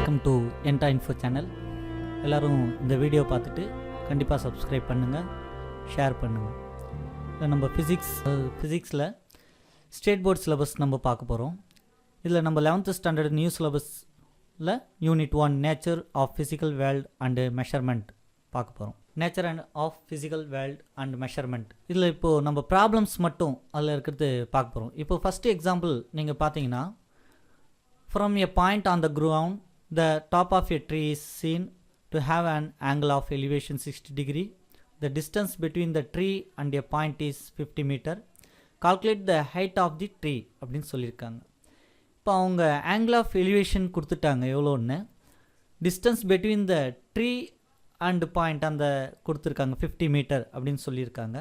Welcome to என்டா info channel. எல்லோரும் இந்த வீடியோ பார்த்துட்டு கண்டிப்பாக சப்ஸ்கிரைப் பண்ணுங்கள், ஷேர் பண்ணுங்கள். இதில் நம்ம ஃபிசிக்ஸில் ஸ்டேட் போர்ட் சிலபஸ் நம்ம பார்க்க போகிறோம். இதில் நம்ம 11th ஸ்டாண்டர்ட் நியூ சிலபஸில் unit 1 nature of physical world and measurement பார்க்க போகிறோம். Nature and of physical world and measurement. இதில் இப்போது நம்ம ப்ராப்ளம்ஸ் மட்டும் அதில் இருக்கிறது பார்க்க போகிறோம். இப்போ ஃபஸ்ட்டு எக்ஸாம்பிள் நீங்கள் பார்த்தீங்கன்னா, from a point on the ground, the top of a tree is seen to have an angle of elevation 60 degree. The distance between the tree and a point is 50 meter. Calculate the height of the tree அப்படின்னு சொல்லியிருக்காங்க. இப்போ அவங்க angle of elevation கொடுத்துட்டாங்க எவ்வளோன்னு, distance between the tree and point அந்த கொடுத்துருக்காங்க 50 metre அப்படின்னு சொல்லியிருக்காங்க.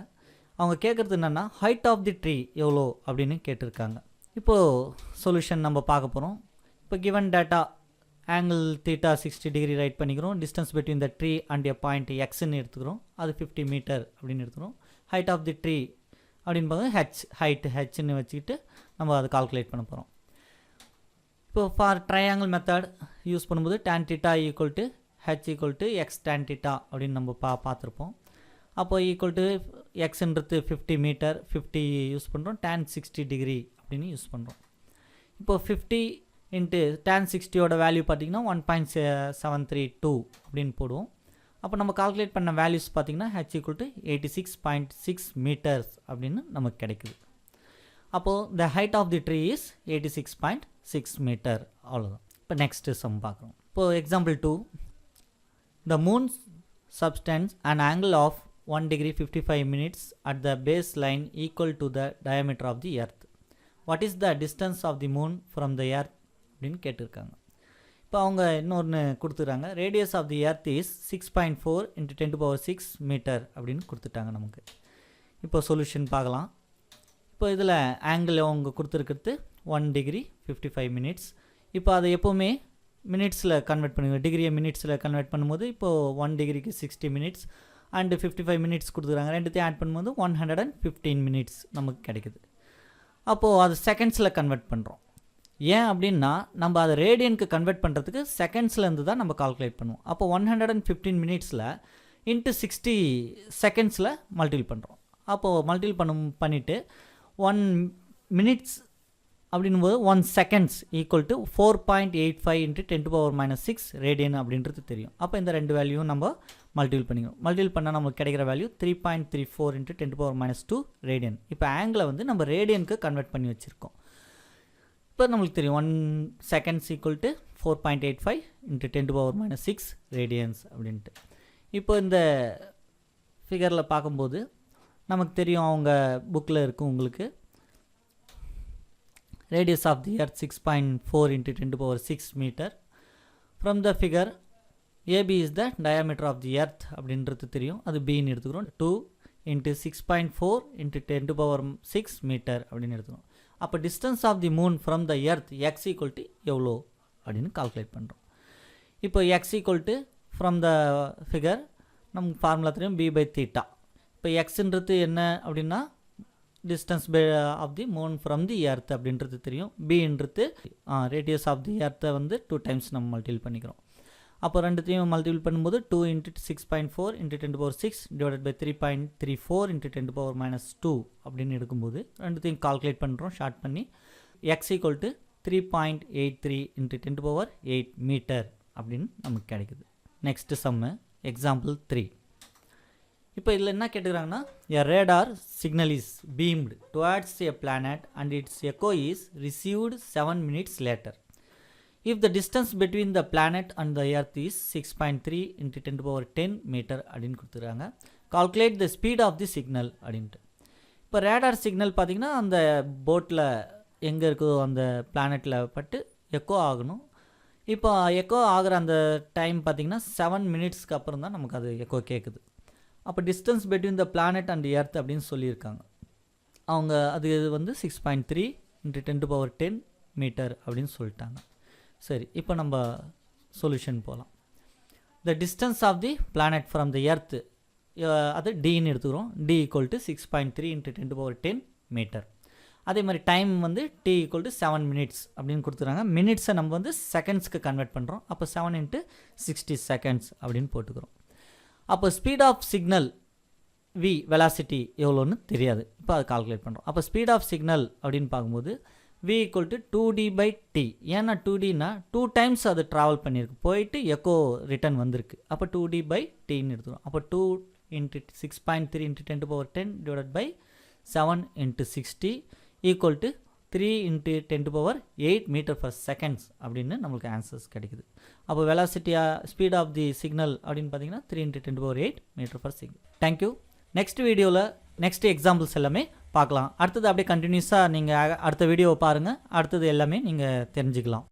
அவங்க கேட்குறது என்னென்னா height of the tree எவ்வளோ அப்படின்னு கேட்டிருக்காங்க. இப்போது சொல்யூஷன் நம்ம பார்க்க போகிறோம். இப்போ given data angle theta 60 degree right பண்ணிக்கிறோம். distance between the tree and a point xன்னு எடுத்துக்கிறோம். அது 50 மீட்டர் அப்படின்னு எடுத்துக்கிறோம். height of the tree அப்படின்னு பார்க்க height hன்னு வச்சுக்கிட்டு நம்ம அதை கால்குலேட் பண்ண போகிறோம். இப்போ ஃபார் ட்ரையாங்கிள் மெத்தட் யூஸ் பண்ணும்போது tan theta equal to h equal to x tan theta அப்படின்னு நம்ம பார்த்துருப்போம். அப்போ ஈக்குவல் டு எக்ஸ்ன்றது 50 மீட்டர், 50 யூஸ் பண்ணுறோம், tan 60 டிகிரி அப்படின்னு யூஸ் பண்ணுறோம். இப்போ 50 இன்ட்டு tan 60யோட வேல்யூ பார்த்திங்கன்னா 1.732 அப்படின்னு போடுவோம். அப்போ நம்ம கால்குலேட் பண்ண வேல்யூஸ் பார்த்திங்கன்னா h ஈக்குவல் டு 86.6 மீட்டர்ஸ் அப்படின்னு நமக்கு கிடைக்குது. அப்போது the height of the tree is 86.6 metre. அவ்வளோதான். இப்போ நெக்ஸ்ட்டு சம் பார்க்குறோம். இப்போது example 2, the moon's substance an angle of 1 degree 55 minutes at the baseline equal to the diameter of the earth. What is the distance of the moon from the earth அப்படின்னு கேட்டிருக்காங்க. இப்போ அவங்க இன்னொன்று கொடுத்துருக்காங்க. Radius of the earth is 6.4 × 10⁶ metre அப்படின்னு கொடுத்துட்டாங்க நமக்கு. இப்போ சொல்யூஷன் பார்க்கலாம். இப்போ இதில் ஆங்கிள் அவங்க கொடுத்துருக்கிறது 1 degree 55 minutes. இப்போ அதை எப்போவுமே மினிட்ஸில் கன்வெர்ட் பண்ணுங்க. டிகிரியை மினிட்ஸில் கன்வெர்ட் பண்ணும்போது இப்போது 1 டிகிரிக்கு 60 minutes அண்டு 55 minutes கொடுத்துருக்காங்க. ரெண்டுத்தையும் ஆட் பண்ணும்போது 115 minutes நமக்கு கிடைக்குது. அப்போது அது செகண்ட்ஸில் கன்வெர்ட் பண்ணுறோம். ஏன் அப்படின்னா நம்ம அதை ரேடியனுக்கு கன்வெர்ட் பண்ணுறதுக்கு செகண்ட்ஸ்லேருந்து தான் நம்ம கால்குலேட் பண்ணுவோம். அப்போ 115 minutesல இன்ட்டு 60 secondsல மல்டிபிள் பண்ணுறோம். அப்போது மல்டிபிள் பண்ணிவிட்டு 1 minutes அப்படின்போது 1 seconds ஈக்குவல் டு 4.85 × 10⁻6 ரேடியன் அப்படின்றது தெரியும். அப்போ இந்த ரெண்டு வேல்யூவும் நம்ம மல்டிபிள் பண்ணிக்கணும். மல்டிபிள் பண்ணால் நமக்கு கிடைக்கிற வேல்யூ 3.34 × 10⁻2 ரேடியன். இப்போ ஆங்கிளை வந்து நம்ம ரேடியனுக்கு கன்வெர்ட் பண்ணி வச்சுருக்கோம். இப்போ நம்மளுக்கு தெரியும் 1 seconds ஈக்குவல் டு 4.85 × 10⁻6 ரேடியன்ஸ் அப்படின்ட்டு. இப்போ இந்த ஃபிகரில் பார்க்கும்போது நமக்கு தெரியும், அவங்க புக்கில் இருக்கும் உங்களுக்கு, radius of the earth 6.4 × 10⁻6 meter. From the figure AB is the diameter of the earth அப்படின்றது தெரியும், அது Bன்னு எடுத்துக்கிறோம். 2 × 6.4 × 10⁻6 meter அப்படின்னு எடுத்துக்கிறோம். அப்போ distance of the moon from the earth x equal to எவ்வளோ அப்படின்னு கால்குலேட் பண்ணுறோம். இப்போ x equal to from the figure நமக்கு ஃபார்முலா தெரியும், b/θ. இப்போ எக்ஸுன்றது என்ன அப்படின்னா distance of the moon from the earth அப்படின்றது தெரியும். பின்றது ரேடியஸ் ஆஃப் தி எர்த்தை வந்து 2 times நம்ம மல்டிபிள் பண்ணிக்கிறோம். அப்போ ரெண்டுத்தையும் மல்டிபிள் பண்ணும்போது 2 × 6.4 × 10⁻6 டிவைடட் பை 3.34 × 10⁻2 அப்படின்னு எடுக்கும்போது ரெண்டுத்தையும் கால்குலேட் பண்ணுறோம் ஷார்ட் பண்ணி. எக்ஸ் ஈக்குவல் டு 3.83 × 10⁻8 மீட்டர் அப்படின்னு நமக்கு கிடைக்குது. நெக்ஸ்ட்டு சம்மு எக்ஸாம்பிள் 3. இப்போ இதில் என்ன கேட்டுக்கிறாங்கன்னா, a radar signal is beamed towards a planet and its echo is received 7 minutes later. If the distance between the planet and the earth is 6.3 × 10⁻10 meter அப்படின்னு கொடுத்துருக்காங்க. Calculate the speed of the signal அப்படின்ட்டு. இப்போ radar signal பார்த்திங்கன்னா அந்த போட்டில் எங்கே இருக்குதோ அந்த பிளானட்டில் பட்டு எக்கோ ஆகணும். இப்போ எக்கோ ஆகிற அந்த டைம் பார்த்திங்கன்னா 7 minutesக்கு அப்புறம் தான் நமக்கு அது எக்கோ கேட்குது. அப்போ distance between the planet and earth அப்படின்னு சொல்லியிருக்காங்க. அவங்க அது வந்து 6.3 × 10⁻10 மீட்டர் அப்படின்னு சொல்லிட்டாங்க. சரி, இப்போ நம்ம சொல்யூஷன் போகலாம். The distance of the planet from the earth அது டின்னு எடுத்துக்கிறோம். D equal to 6.3 × 10⁻10 metre. அதே மாதிரி டைம் வந்து t ஈக்குவல் டு 7 மினிட்ஸ் அப்படின்னு கொடுத்துருக்காங்க. மினிட்ஸை நம்ம வந்து செகண்ட்ஸ்க்கு கன்வெர்ட் பண்ணுறோம். அப்போ 7 × 60 செகண்ட்ஸ் அப்படின்னு போட்டுக்கிறோம். அப்போ speed of signal v velocity எவ்வளோன்னு தெரியாது. இப்போ அதை கால்குலேட் பண்ணுறோம். அப்போ ஸ்பீட் ஆஃப் சிக்னல் அப்படின்னு பார்க்கும்போது v ஈக்குவல் டு 2d/t. ஏன்னா 2dனா 2 டைம்ஸ் அது ட்ராவல் பண்ணியிருக்கு, போயிட்டு எக்கோ ரிட்டர்ன் வந்திருக்கு. அப்போ 2d/tன்னு எடுத்துக்கிறோம். அப்போ 2 × 6.3 × 10⁻10 divided by 7 × 60 equal to 3 × 10⁻8 metre per seconds அப்படின்னு நம்மளுக்கு ஆன்சர்ஸ் கிடைக்குது. அப்போ வெலாசிட்டியாக ஸ்பீட் ஆஃப் தி சிக்னல் அப்படின்னு பார்த்தீங்கன்னா 3 × 10⁻8 metre per second. Thank you. Next வீடியோவில் நெக்ஸ்ட் எக்ஸாம்பிள்ஸ் எல்லாமே பார்க்கலாம். அடுத்தது அப்படியே கண்டினியூஸாக நீங்கள் அடுத்த வீடியோவை பாருங்கள். அடுத்தது எல்லாமே நீங்கள் தெரிஞ்சுக்கலாம்.